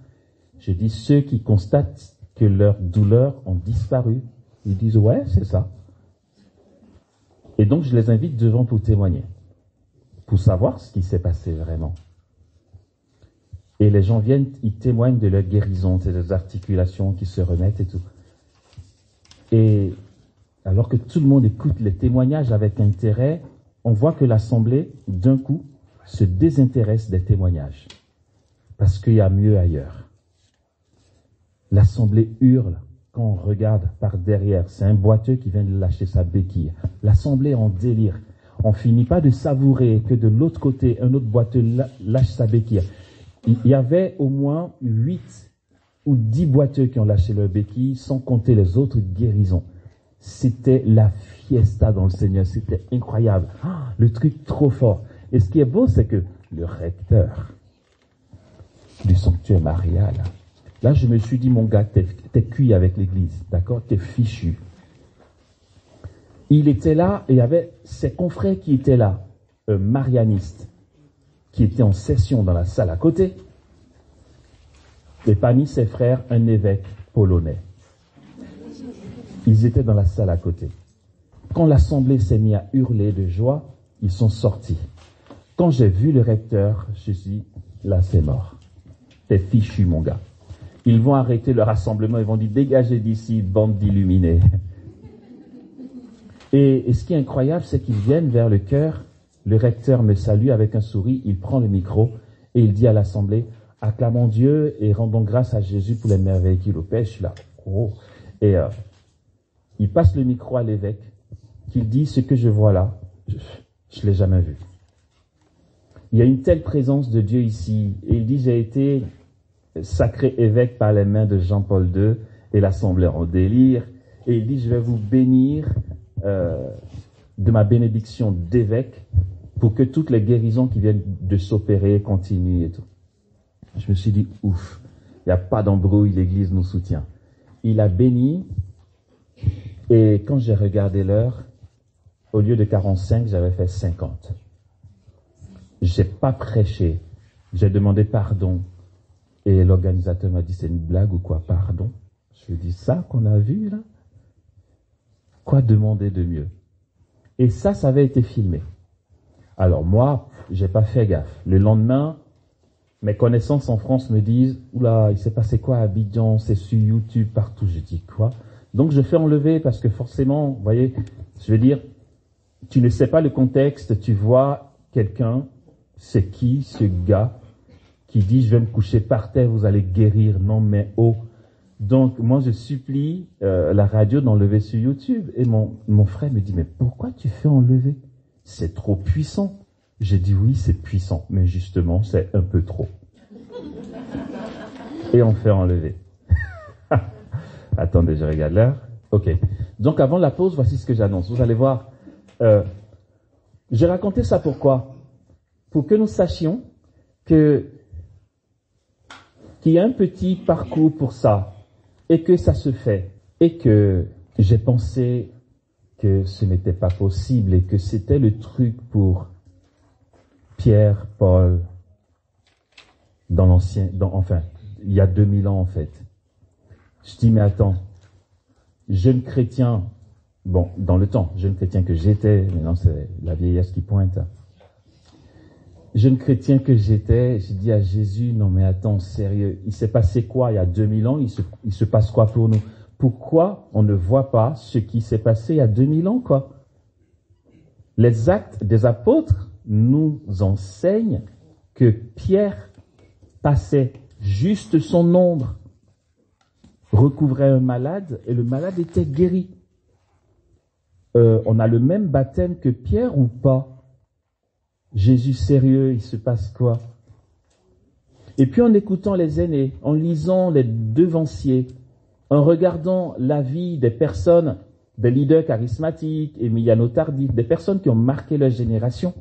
J'ai dit ceux qui constatent que leurs douleurs ont disparu. Ils disent, ouais, c'est ça. Et donc, je les invite devant pour témoigner. Pour savoir ce qui s'est passé vraiment. Et les gens viennent, ils témoignent de leur guérison, de leurs articulations qui se remettent et tout. Et alors que tout le monde écoute les témoignages avec intérêt, on voit que l'assemblée, d'un coup, se désintéresse des témoignages. Parce qu'il y a mieux ailleurs. L'assemblée hurle quand on regarde par derrière. C'est un boiteux qui vient de lâcher sa béquille. L'assemblée est en délire. On finit pas de savourer que de l'autre côté, un autre boiteux lâche sa béquille. Il y avait au moins 8 ou 10 boiteux qui ont lâché leur béquille, sans compter les autres guérisons. C'était la fiesta dans le Seigneur, c'était incroyable. Le truc trop fort. Et ce qui est beau, c'est que le recteur du sanctuaire marial, là je me suis dit, mon gars, t'es cuit avec l'église, d'accord, t'es fichu. Il était là et il y avait ses confrères qui étaient là, un marianiste, qui était en session dans la salle à côté, et parmi ses frères, un évêque polonais. Ils étaient dans la salle à côté. Quand l'assemblée s'est mise à hurler de joie, ils sont sortis. Quand j'ai vu le recteur, je me suis dit, là c'est mort. T'es fichu, mon gars. Ils vont arrêter le rassemblement, ils vont dire, dégagez d'ici, bande d'illuminés. Et ce qui est incroyable, c'est qu'ils viennent vers le chœur. Le recteur me salue avec un sourire, il prend le micro et il dit à l'assemblée, acclamons Dieu et rendons grâce à Jésus pour les merveilles qu'il opère. Je suis là, oh. Et il passe le micro à l'évêque, qu'il dit, ce que je vois là, je ne l'ai jamais vu. Il y a une telle présence de Dieu ici. Et il dit, j'ai été sacré évêque par les mains de Jean-Paul II et l'assemblée en délire. Et il dit, je vais vous bénir de ma bénédiction d'évêque pour que toutes les guérisons qui viennent de s'opérer continuent et tout. Je me suis dit, ouf, il n'y a pas d'embrouille, l'église nous soutient. Il a béni, et quand j'ai regardé l'heure, au lieu de 45, j'avais fait 50. J'ai pas prêché, j'ai demandé pardon, et l'organisateur m'a dit, c'est une blague ou quoi, pardon? Je lui ai dit, ça qu'on a vu là? Quoi demander de mieux? Et ça avait été filmé. Alors moi, j'ai pas fait gaffe. Le lendemain, mes connaissances en France me disent, oula, il s'est passé quoi à Abidjan, c'est sur YouTube, partout. Je dis quoi? Donc je fais enlever parce que forcément, vous voyez, je veux dire, tu ne sais pas le contexte, tu vois quelqu'un, c'est qui ce gars qui dit, je vais me coucher par terre, vous allez guérir, non mais oh. Donc moi je supplie la radio d'enlever sur YouTube. Et mon frère me dit, mais pourquoi tu fais enlever? C'est trop puissant. J'ai dit oui, c'est puissant, mais justement, c'est un peu trop. Et on fait enlever. Attendez, je regarde l'heure. Ok. Donc avant la pause, voici ce que j'annonce. Vous allez voir. J'ai raconté ça pourquoi? Pour que nous sachions qu'il y a un petit parcours pour ça, et que ça se fait, et que j'ai pensé que ce n'était pas possible, et que c'était le truc pour Pierre, Paul, il y a 2000 ans en fait. Je dis, mais attends, jeune chrétien, bon, dans le temps, jeune chrétien que j'étais, maintenant c'est la vieillesse qui pointe. Jeune chrétien que j'étais, j'ai dit à Jésus, non mais attends, sérieux, il s'est passé quoi il y a 2000 ans, il se passe quoi pour nous? Pourquoi on ne voit pas ce qui s'est passé il y a 2000 ans, quoi? Les actes des apôtres nous enseignent que Pierre passait juste son ombre, recouvrait un malade et le malade était guéri. On a le même baptême que Pierre ou pas? Jésus sérieux, il se passe quoi? Et puis en écoutant les aînés, en lisant les devanciers, en regardant la vie des personnes, des leaders charismatiques, Emiliano Tardif, des personnes qui ont marqué leur génération,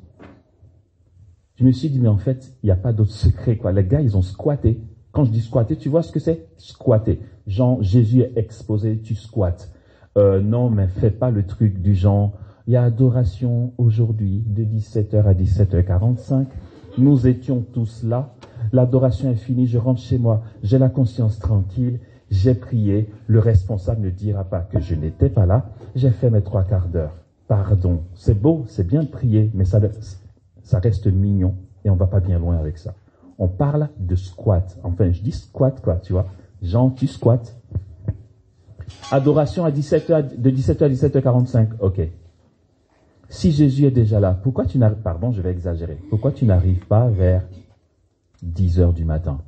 je me suis dit, mais en fait, il n'y a pas d'autre secret, quoi. Les gars, ils ont squatté Quand je dis squatter, tu vois ce que c'est? Squatter. Genre, Jésus est exposé, tu squattes. Non, mais fais pas le truc du genre, il y a adoration aujourd'hui de 17h à 17h45. Nous étions tous là. L'adoration est finie, je rentre chez moi. J'ai la conscience tranquille. J'ai prié. Le responsable ne dira pas que je n'étais pas là. J'ai fait mes 3/4 d'heure. Pardon. C'est beau, c'est bien de prier, mais ça reste mignon et on va pas bien loin avec ça. On parle de squat. Enfin, je dis squat, quoi, tu vois. Jean, tu squattes. Adoration à 17h, de 17h à 17h45. Ok. Si Jésus est déjà là, pourquoi tu n'arrives, pardon, je vais exagérer. Pourquoi tu n'arrives pas vers 10h du matin?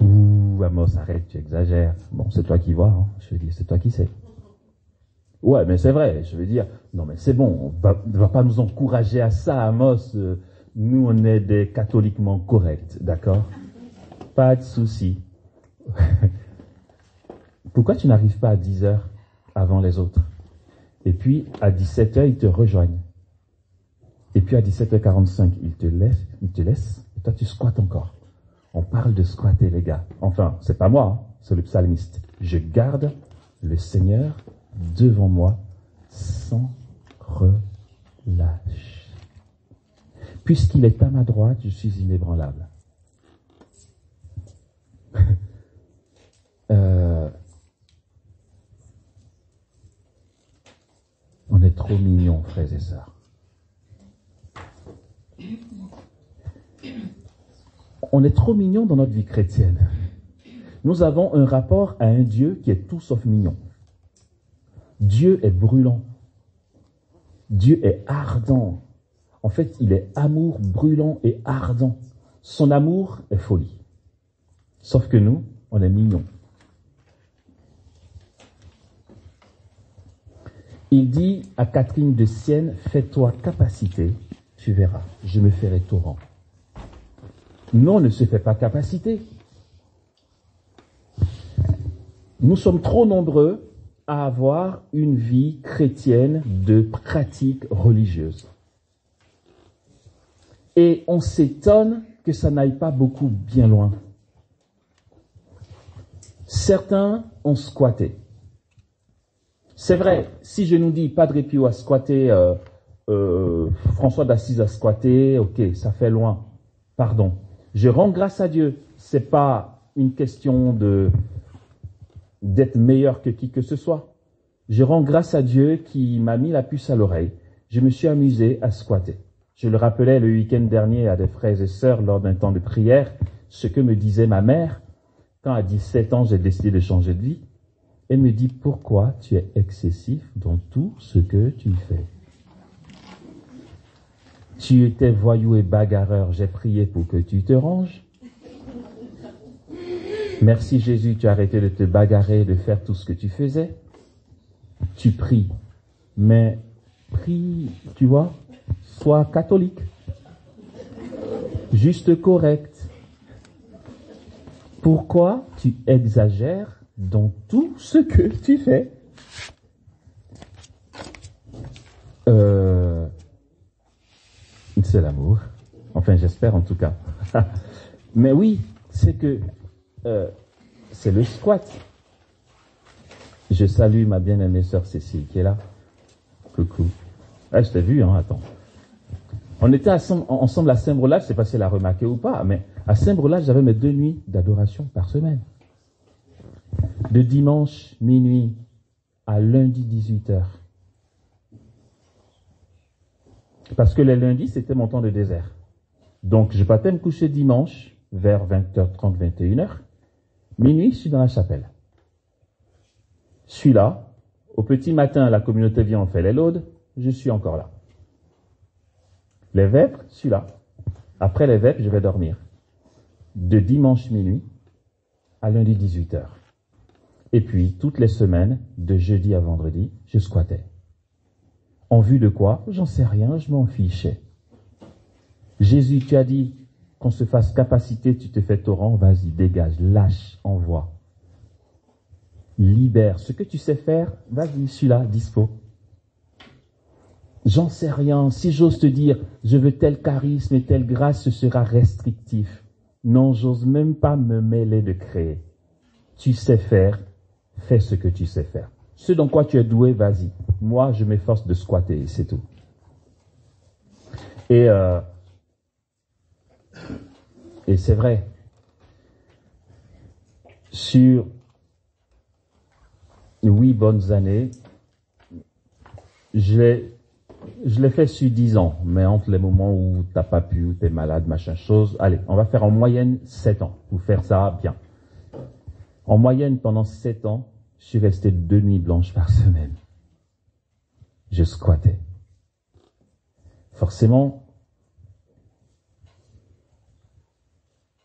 Ouh, Amos, arrête, tu exagères. Bon, c'est toi qui vois, hein. Je veux dire, c'est toi qui sais. Ouais, mais c'est vrai, je veux dire, non mais c'est bon, on ne va pas nous encourager à ça, Amos. Nous, on est des catholiquement corrects, d'accord? Pas de souci. Pourquoi tu n'arrives pas à 10h avant les autres? Et puis, à 17h, ils te rejoignent. Et puis, à 17h45, ils te laissent, et toi, tu squattes encore. On parle de squatter, les gars. Enfin, c'est pas moi, hein, c'est le psalmiste. Je garde le Seigneur devant moi sans relâche. Puisqu'il est à ma droite, je suis inébranlable. On est trop mignons, frères et sœurs. On est trop mignons dans notre vie chrétienne. Nous avons un rapport à un Dieu qui est tout sauf mignon. Dieu est brûlant. Dieu est ardent. En fait, il est amour brûlant et ardent. Son amour est folie. Sauf que nous, on est mignons. Il dit à Catherine de Sienne, fais-toi capacité, tu verras, je me ferai torrent. Non, on ne se fait pas capacité. Nous sommes trop nombreux à avoir une vie chrétienne de pratique religieuse. Et on s'étonne que ça n'aille pas beaucoup bien loin. Certains ont squatté. C'est vrai, si je nous dis Padre Pio a squatté, François d'Assise a squatté, ok, ça fait loin. Pardon. Je rends grâce à Dieu. C'est pas une question d'être meilleur que qui que ce soit. Je rends grâce à Dieu qui m'a mis la puce à l'oreille. Je me suis amusé à squatter. Je le rappelais le week-end dernier à des frères et sœurs lors d'un temps de prière, ce que me disait ma mère quand à 17 ans j'ai décidé de changer de vie. Elle me dit, pourquoi tu es excessif dans tout ce que tu fais? Tu étais voyou et bagarreur, j'ai prié pour que tu te ranges. Merci Jésus, tu as arrêté de te bagarrer, de faire tout ce que tu faisais. Tu pries, mais prie, tu vois, sois catholique, juste correct. Pourquoi tu exagères dans tout ce que tu fais? C'est l'amour. Enfin, j'espère en tout cas. Mais oui, c'est que c'est le squat. Je salue ma bien-aimée sœur Cécile qui est là. Coucou. Ah, je t'ai vu, hein, attends. On était ensemble à Saint-Brolage, je ne sais pas si elle a remarqué ou pas, mais à Saint-Brolage, j'avais mes 2 nuits d'adoration par semaine. De dimanche minuit à lundi 18h. Parce que les lundis, c'était mon temps de désert. Donc, je partais me coucher dimanche vers 20h30, 21h. Minuit, je suis dans la chapelle. Je suis là. Au petit matin, la communauté vient, on fait les laudes. Je suis encore là. Les vêpres, je suis là. Après les vêpres, je vais dormir. De dimanche minuit à lundi 18h. Et puis, toutes les semaines, de jeudi à vendredi, je squattais. En vue de quoi? J'en sais rien, je m'en fichais. Jésus, tu as dit qu'on se fasse capacité, tu te fais torrent, vas-y, dégage, lâche, envoie. Libère. Ce que tu sais faire, vas-y, je suis là, dispo. J'en sais rien. Si j'ose te dire, je veux tel charisme et telle grâce, ce sera restrictif. Non, j'ose même pas me mêler de créer. Tu sais faire, fais ce que tu sais faire. Ce dans quoi tu es doué, vas-y. Moi, je m'efforce de squatter, c'est tout. Et c'est vrai. Sur 8 bonnes années, je l'ai fait sur 10 ans, mais entre les moments où t'as pas pu, où t'es malade, machin chose, allez, on va faire en moyenne 7 ans pour faire ça bien. En moyenne, pendant 7 ans, je suis resté 2 nuits blanches par semaine. Je squattais. Forcément,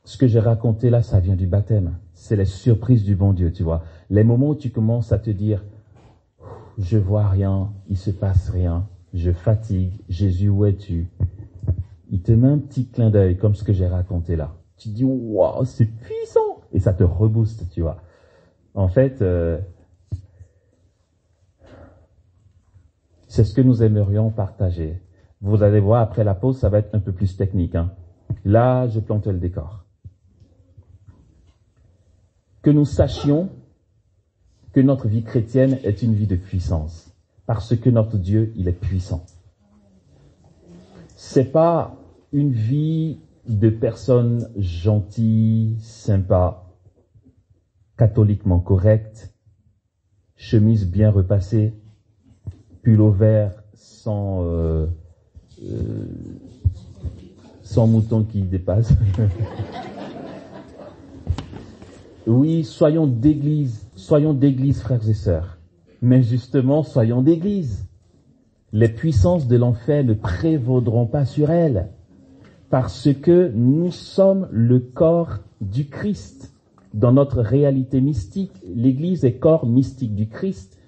ce que j'ai raconté là, ça vient du baptême. C'est les surprises du bon Dieu, tu vois. Les moments où tu commences à te dire, je vois rien, il se passe rien, je fatigue, Jésus, où es-tu? Il te met un petit clin d'œil comme ce que j'ai raconté là. Tu te dis, waouh, c'est puissant! Et ça te rebooste, tu vois. En fait, c'est ce que nous aimerions partager. Vous allez voir, après la pause, ça va être un peu plus technique. Hein. Là, je plante le décor. Que nous sachions que notre vie chrétienne est une vie de puissance. Parce que notre Dieu, il est puissant. C'est pas une vie de personnes gentilles, sympas, catholiquement correctes, chemise bien repassée, pull au vert sans mouton qui dépasse. Oui, soyons d'église, frères et sœurs. Mais justement, soyons d'église. Les puissances de l'enfer ne prévaudront pas sur elles. Parce que nous sommes le corps du Christ. Dans notre réalité mystique, l'église est corps mystique du Christ.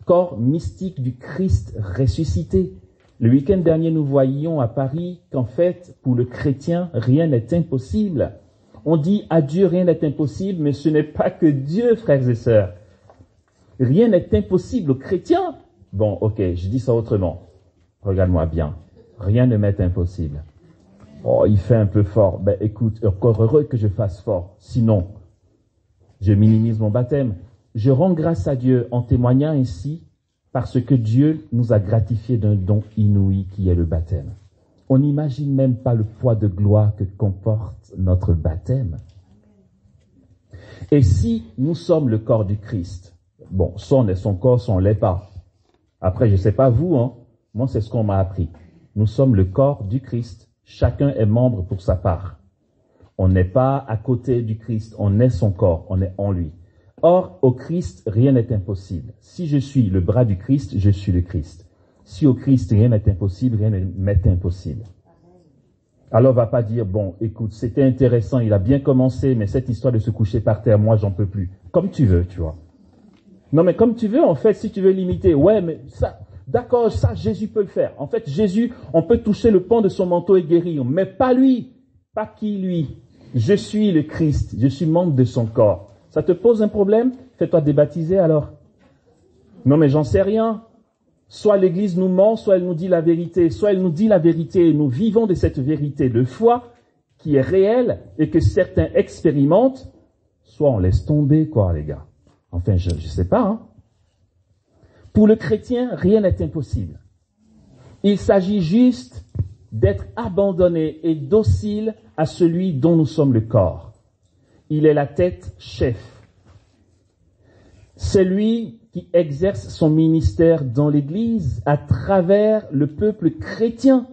Corps mystique du Christ ressuscité. Le week-end dernier, nous voyions à Paris qu'en fait, pour le chrétien, rien n'est impossible. On dit à Dieu, rien n'est impossible, mais ce n'est pas que Dieu, frères et sœurs. Rien n'est impossible aux chrétiens. Bon, ok, je dis ça autrement. Regarde-moi bien. Rien ne m'est impossible. Oh, il fait un peu fort. Ben écoute, encore heureux que je fasse fort. Sinon, je minimise mon baptême. Je rends grâce à Dieu en témoignant ainsi parce que Dieu nous a gratifié d'un don inouï qui est le baptême. On n'imagine même pas le poids de gloire que comporte notre baptême. Et si nous sommes le corps du Christ, bon, soit on est son corps, soit on l'est pas. Après, je sais pas vous, hein. Moi, c'est ce qu'on m'a appris. Nous sommes le corps du Christ. Chacun est membre pour sa part. On n'est pas à côté du Christ. On est son corps. On est en lui. Or, au Christ, rien n'est impossible. Si je suis le bras du Christ, je suis le Christ. Si au Christ, rien n'est impossible, rien n'est impossible. Alors, on va pas dire, bon, écoute, c'était intéressant, il a bien commencé, mais cette histoire de se coucher par terre, moi, j'en peux plus. Comme tu veux, tu vois. Non, mais comme tu veux, en fait, si tu veux l'imiter, ouais, mais ça, d'accord, ça, Jésus peut le faire. En fait, Jésus, on peut toucher le pan de son manteau et guérir, mais pas lui. Pas qui, lui. Je suis le Christ, je suis membre de son corps. Ça te pose un problème? Fais-toi débaptiser alors. Non, mais j'en sais rien. Soit l'Église nous ment, soit elle nous dit la vérité. Soit elle nous dit la vérité et nous vivons de cette vérité de foi qui est réelle et que certains expérimentent. Soit on laisse tomber, quoi, les gars. Enfin, je sais pas, hein. Pour le chrétien, rien n'est impossible. Il s'agit juste d'être abandonné et docile à celui dont nous sommes le corps. Il est la tête chef. C'est lui qui exerce son ministère dans l'Église à travers le peuple chrétien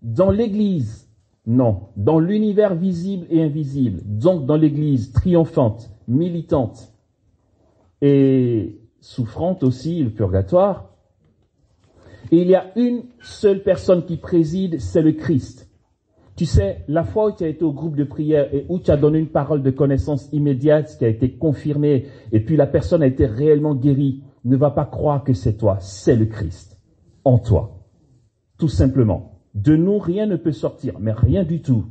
dans l'Église. Non, dans l'univers visible et invisible. Donc dans l'Église triomphante, militante et souffrante aussi, le purgatoire. Et il y a une seule personne qui préside, c'est le Christ. Tu sais, la fois où tu as été au groupe de prière et où tu as donné une parole de connaissance immédiate qui a été confirmée et puis la personne a été réellement guérie, ne va pas croire que c'est toi, c'est le Christ en toi. Tout simplement. De nous, rien ne peut sortir, mais rien du tout.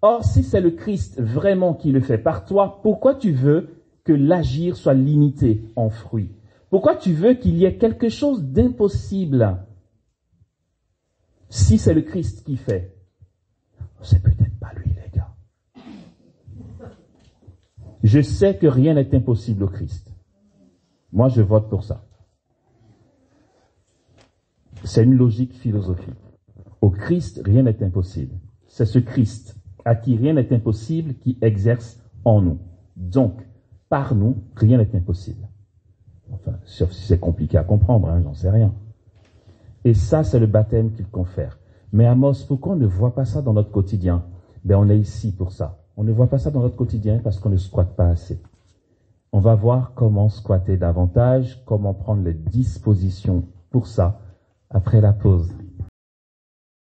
Or, si c'est le Christ vraiment qui le fait par toi, pourquoi tu veux que l'agir soit limité en fruit? Pourquoi tu veux qu'il y ait quelque chose d'impossible? Si c'est le Christ qui fait, c'est peut-être pas lui, les gars. Je sais que rien n'est impossible au Christ. Moi, je vote pour ça. C'est une logique philosophique. Au Christ, rien n'est impossible. C'est ce Christ à qui rien n'est impossible qui exerce en nous. Donc, par nous, rien n'est impossible. Enfin, sauf si c'est compliqué à comprendre, j'en sais rien. Et ça, c'est le baptême qu'il confère. Mais Amos, pourquoi on ne voit pas ça dans notre quotidien? On est ici pour ça. On ne voit pas ça dans notre quotidien parce qu'on ne squatte pas assez. On va voir comment squatter davantage, comment prendre les dispositions pour ça après la pause.